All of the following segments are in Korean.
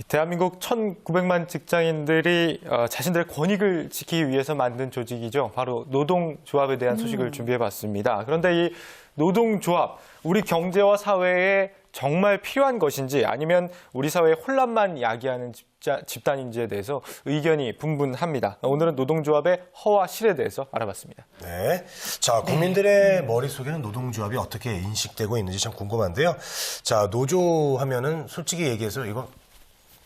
대한민국 1,900만 직장인들이 자신들의 권익을 지키기 위해서 만든 조직이죠. 바로 노동조합에 대한 소식을 준비해봤습니다. 그런데 이 노동조합, 우리 경제와 사회에 정말 필요한 것인지 아니면 우리 사회의 혼란만 야기하는 집단인지에 대해서 의견이 분분합니다. 오늘은 노동조합의 허와 실에 대해서 알아봤습니다. 네. 자, 국민들의 머릿속에는 노동조합이 어떻게 인식되고 있는지 참 궁금한데요. 자, 노조 하면은 솔직히 얘기해서 이거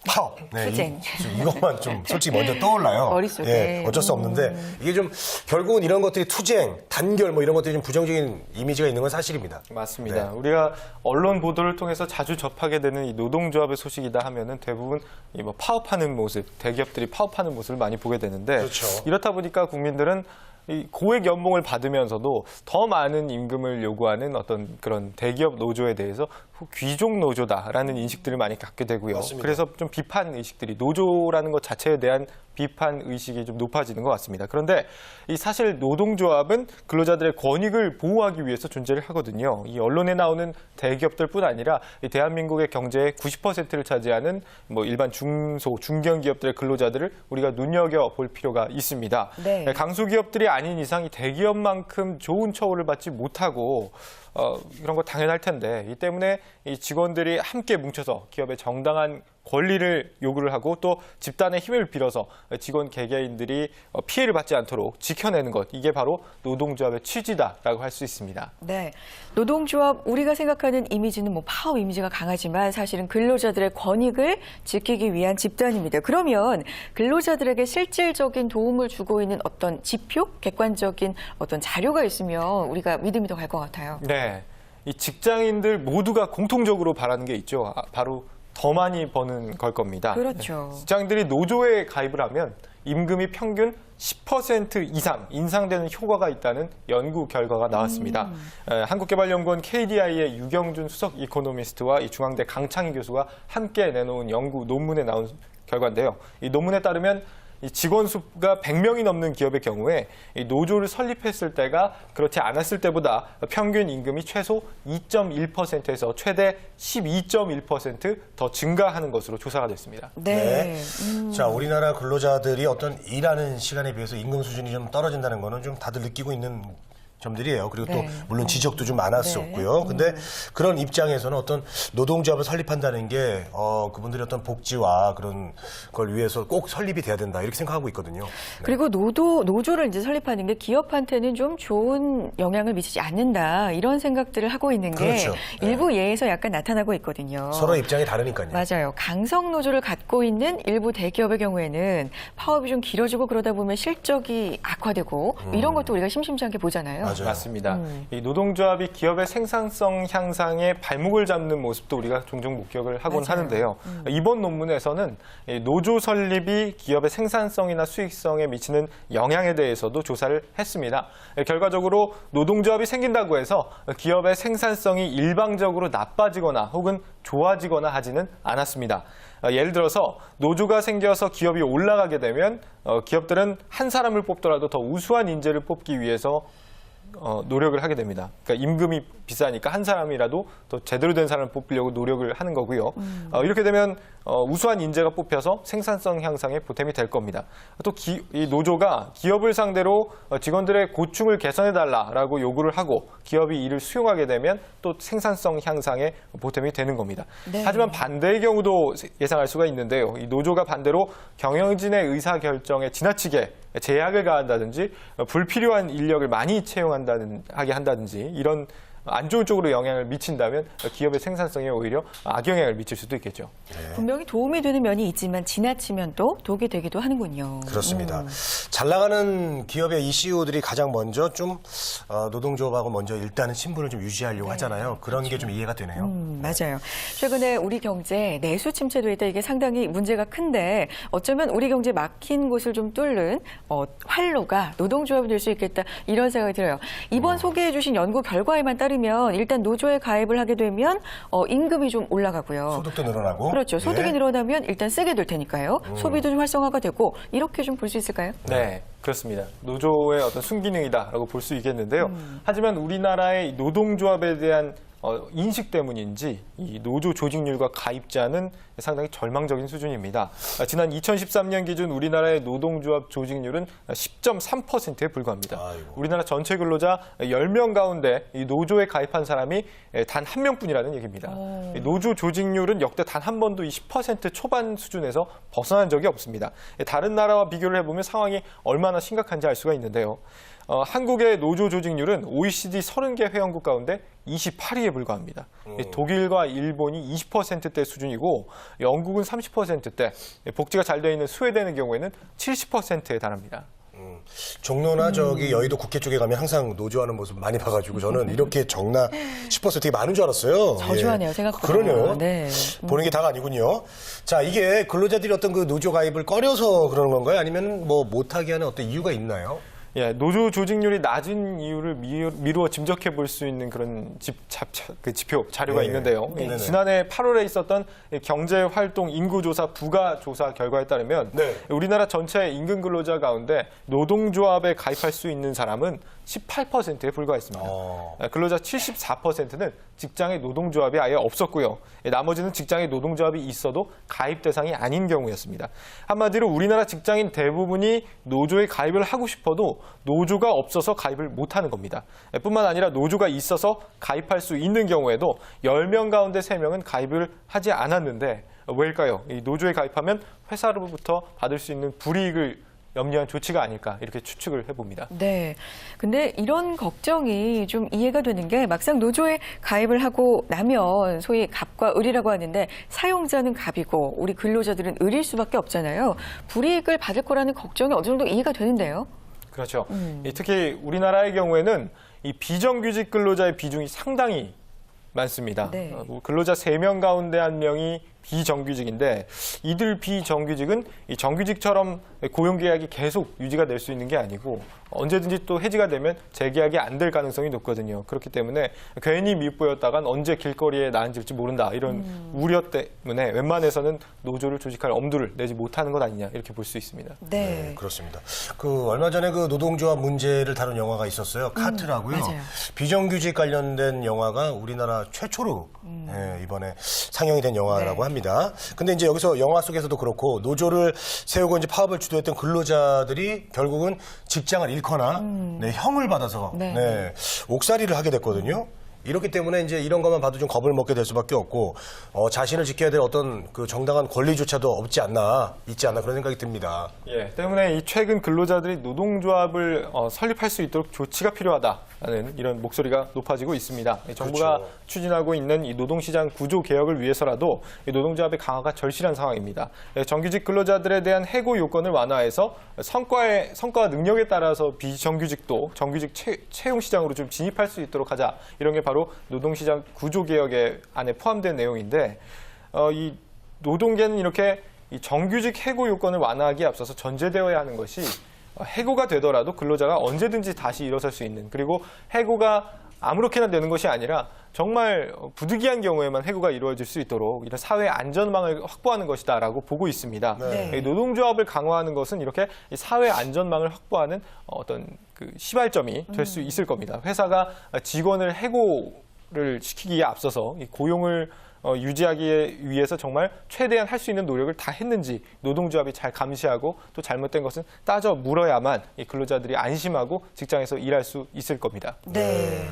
파업. 네, 투쟁. 이것만 좀 솔직히 먼저 떠올라요. 머릿속에. 예, 어쩔 수 없는데 이게 좀 결국은 이런 것들이 투쟁, 단결 뭐 이런 것들이 좀 부정적인 이미지가 있는 건 사실입니다. 맞습니다. 네. 우리가 언론 보도를 통해서 자주 접하게 되는 이 노동조합의 소식이다 하면은 대부분 이 뭐 파업하는 모습, 대기업들이 파업하는 모습을 많이 보게 되는데 그렇죠. 이렇다 보니까 국민들은 이 고액 연봉을 받으면서도 더 많은 임금을 요구하는 어떤 그런 대기업 노조에 대해서 귀족 노조다라는 인식들을 많이 갖게 되고요. 맞습니다. 그래서 좀 비판 의식들이 노조라는 것 자체에 대한 비판 의식이 좀 높아지는 것 같습니다. 그런데 이 사실 노동조합은 근로자들의 권익을 보호하기 위해서 존재를 하거든요. 이 언론에 나오는 대기업들뿐 아니라 이 대한민국의 경제의 90%를 차지하는 뭐 일반 중소, 중견기업들의 근로자들을 우리가 눈여겨볼 필요가 있습니다. 네. 강소기업들이 아닌 이상 이 대기업만큼 좋은 처우를 받지 못하고 이런 거 당연할 텐데 이 때문에 이 직원들이 함께 뭉쳐서 기업의 정당한 권리를 요구를 하고 또 집단의 힘을 빌어서 직원 개개인들이 피해를 받지 않도록 지켜내는 것, 이게 바로 노동조합의 취지다라고 할 수 있습니다. 네, 노동조합 우리가 생각하는 이미지는 뭐 파업 이미지가 강하지만 사실은 근로자들의 권익을 지키기 위한 집단입니다. 그러면 근로자들에게 실질적인 도움을 주고 있는 어떤 지표, 객관적인 어떤 자료가 있으면 우리가 믿음이 더 갈 것 같아요. 네, 이 직장인들 모두가 공통적으로 바라는 게 있죠. 바로 더 많이 버는 걸 겁니다. 그렇죠. 직장인들이 노조에 가입을 하면 임금이 평균 10% 이상 인상되는 효과가 있다는 연구 결과가 나왔습니다. 한국개발연구원 KDI의 유경준 수석 이코노미스트와 이 중앙대 강창희 교수가 함께 내놓은 연구 논문에 나온 결과인데요. 이 논문에 따르면 이 직원 수가 100명이 넘는 기업의 경우에 이 노조를 설립했을 때가 그렇지 않았을 때보다 평균 임금이 최소 2.1%에서 최대 12.1% 더 증가하는 것으로 조사가 됐습니다. 네. 자, 우리나라 근로자들이 어떤 일하는 시간에 비해서 임금 수준이 좀 떨어진다는 거는 좀 다들 느끼고 있는 점들이에요. 그리고 또 네. 물론 지적도 좀 많았었고요. 근데 그런 입장에서는 어떤 노동조합을 설립한다는 게 그분들의 어떤 복지와 그런 걸 위해서 꼭 설립이 돼야 된다 이렇게 생각하고 있거든요. 네. 그리고 노조를 이제 설립하는 게 기업한테는 좀 좋은 영향을 미치지 않는다 이런 생각들을 하고 있는 게 그렇죠. 네. 일부 예에서 약간 나타나고 있거든요. 서로 입장이 다르니까요. 맞아요. 강성 노조를 갖고 있는 일부 대기업의 경우에는 파업이 좀 길어지고 그러다 보면 실적이 악화되고 이런 것도 우리가 심심치 않게 보잖아요. 맞아요. 맞습니다. 이 노동조합이 기업의 생산성 향상에 발목을 잡는 모습도 우리가 종종 목격을 하곤 맞아요. 하는데요. 이번 논문에서는 이 노조 설립이 기업의 생산성이나 수익성에 미치는 영향에 대해서도 조사를 했습니다. 결과적으로 노동조합이 생긴다고 해서 기업의 생산성이 일방적으로 나빠지거나 혹은 좋아지거나 하지는 않았습니다. 예를 들어서 노조가 생겨서 기업이 올라가게 되면 기업들은 한 사람을 뽑더라도 더 우수한 인재를 뽑기 위해서 노력을 하게 됩니다. 그러니까 임금이 비싸니까 한 사람이라도 더 제대로 된 사람을 뽑으려고 노력을 하는 거고요. 이렇게 되면 우수한 인재가 뽑혀서 생산성 향상에 보탬이 될 겁니다. 또 이 노조가 기업을 상대로 직원들의 고충을 개선해달라라고 요구를 하고 기업이 이를 수용하게 되면 또 생산성 향상에 보탬이 되는 겁니다. 네. 하지만 반대의 경우도 예상할 수가 있는데요. 이 노조가 반대로 경영진의 의사결정에 지나치게 제약을 가한다든지 불필요한 인력을 많이 채용하게 한다든지 이런 안 좋은 쪽으로 영향을 미친다면 기업의 생산성에 오히려 악영향을 미칠 수도 있겠죠. 분명히 도움이 되는 면이 있지만 지나치면 또 독이 되기도 하는군요. 그렇습니다. 잘 나가는 기업의 이 CEO들이 가장 먼저 좀 노동조합하고 먼저 일단은 신분을 좀 유지하려고 하잖아요. 그런 게 좀 이해가 되네요. 맞아요. 최근에 우리 경제 내수 침체도 있다. 이게 상당히 문제가 큰데 어쩌면 우리 경제 막힌 곳을 좀 뚫는 활로가 노동조합이 될 수 있겠다. 이런 생각이 들어요. 이번 소개해 주신 연구 결과에만 따르면 일단 노조에 가입을 하게 되면 임금이 좀 올라가고요. 소득도 늘어나고. 그렇죠. 소득이 예. 늘어나면 일단 쓰게 될 테니까요. 소비도 좀 활성화가 되고 이렇게 좀 볼 수 있을까요? 네, 그렇습니다. 노조의 어떤 순기능이다라고 볼 수 있겠는데요. 하지만 우리나라의 노동조합에 대한 인식 때문인지 이 노조 조직률과 가입자는 상당히 절망적인 수준입니다. 지난 2013년 기준 우리나라의 노동조합 조직률은 10.3%에 불과합니다. 아이고. 우리나라 전체 근로자 10명 가운데 이 노조에 가입한 사람이 단 한 명뿐이라는 얘기입니다. 이 노조 조직률은 역대 단 한 번도 이 10% 초반 수준에서 벗어난 적이 없습니다. 다른 나라와 비교를 해보면 상황이 얼마나 심각한지 알 수가 있는데요. 한국의 노조 조직률은 OECD 30개 회원국 가운데 28위에 불과합니다. 독일과 일본이 20%대 수준이고 영국은 30%대, 복지가 잘 되어 있는 스웨덴의 경우에는 70%에 달합니다. 종로나 저기 여의도 국회 쪽에 가면 항상 노조하는 모습 많이 봐가지고 저는 이렇게 적나 싶어서 되게 많은 줄 알았어요. 저조하네요, 생각보다. 그러네요. 네. 보는 게 다가 아니군요. 자, 이게 근로자들이 어떤 그 노조 가입을 꺼려서 그러는 건가요? 아니면 뭐 못하게 하는 어떤 이유가 있나요? 예, 노조 조직률이 낮은 이유를 미루어 짐작해 볼 수 있는 그런 지표 자료가 네. 있는데요. 네네. 지난해 8월에 있었던 경제활동 인구조사 부가조사 결과에 따르면 네. 우리나라 전체 임금 근로자 가운데 노동조합에 가입할 수 있는 사람은 18%에 불과했습니다. 근로자 74%는 직장에 노동조합이 아예 없었고요. 나머지는 직장에 노동조합이 있어도 가입 대상이 아닌 경우였습니다. 한마디로 우리나라 직장인 대부분이 노조에 가입을 하고 싶어도 노조가 없어서 가입을 못하는 겁니다. 뿐만 아니라 노조가 있어서 가입할 수 있는 경우에도 10명 가운데 3명은 가입을 하지 않았는데 왜일까요? 이 노조에 가입하면 회사로부터 받을 수 있는 불이익을 염려한 조치가 아닐까 이렇게 추측을 해봅니다. 네. 근데 이런 걱정이 좀 이해가 되는 게 막상 노조에 가입을 하고 나면 소위 갑과 을이라고 하는데 사용자는 갑이고 우리 근로자들은 을일 수밖에 없잖아요. 불이익을 받을 거라는 걱정이 어느 정도 이해가 되는데요. 그렇죠. 특히 우리나라의 경우에는 이 비정규직 근로자의 비중이 상당히 많습니다. 네. 근로자 3명 가운데 1명이 비정규직인데 이들 비정규직은 이 정규직처럼 고용계약이 계속 유지가 될 수 있는 게 아니고 언제든지 또 해지가 되면 재계약이 안 될 가능성이 높거든요. 그렇기 때문에 괜히 미흡보였다간 언제 길거리에 나앉을지 모른다 이런 우려 때문에 웬만해서는 노조를 조직할 엄두를 내지 못하는 것 아니냐 이렇게 볼 수 있습니다. 네. 그렇습니다. 그 얼마 전에 그 노동조합 문제를 다룬 영화가 있었어요. 카트라고요. 맞아요. 비정규직 관련된 영화가 우리나라 최초로 이번에 상영이 된 영화라고 합니다. 근데 이제 여기서 영화 속에서도 그렇고 노조를 세우고 이제 파업을 주도했던 근로자들이 결국은 직장을 잃거나 형을 받아서 네. 옥살이를 하게 됐거든요. 이렇기 때문에 이제 이런 것만 봐도 좀 겁을 먹게 될 수밖에 없고 자신을 지켜야 될 어떤 그 정당한 권리조차도 있지 않나 그런 생각이 듭니다. 예, 때문에 이 최근 근로자들이 노동조합을 설립할 수 있도록 조치가 필요하다는 이런 목소리가 높아지고 있습니다. 정부가 그렇죠. 추진하고 있는 이 노동시장 구조 개혁을 위해서라도 이 노동조합의 강화가 절실한 상황입니다. 정규직 근로자들에 대한 해고 요건을 완화해서 성과와 능력에 따라서 비정규직도 정규직 채용 시장으로 좀 진입할 수 있도록 하자. 이런 게 바로 노동시장 구조 개혁에 안에 포함된 내용인데 이 노동계는 이렇게 이 정규직 해고 요건을 완화하기에 앞서서 전제되어야 하는 것이 해고가 되더라도 근로자가 언제든지 다시 일어설 수 있는 그리고 해고가 아무렇게나 되는 것이 아니라 정말 부득이한 경우에만 해고가 이루어질 수 있도록 이런 사회 안전망을 확보하는 것이다라고 보고 있습니다. 네. 노동조합을 강화하는 것은 이렇게 사회 안전망을 확보하는 어떤 그 시발점이 될 수 있을 겁니다. 회사가 직원을 해고를 시키기에 앞서서 이 고용을 유지하기 위해서 정말 최대한 할 수 있는 노력을 다 했는지 노동조합이 잘 감시하고 또 잘못된 것은 따져 물어야만 이 근로자들이 안심하고 직장에서 일할 수 있을 겁니다. 네.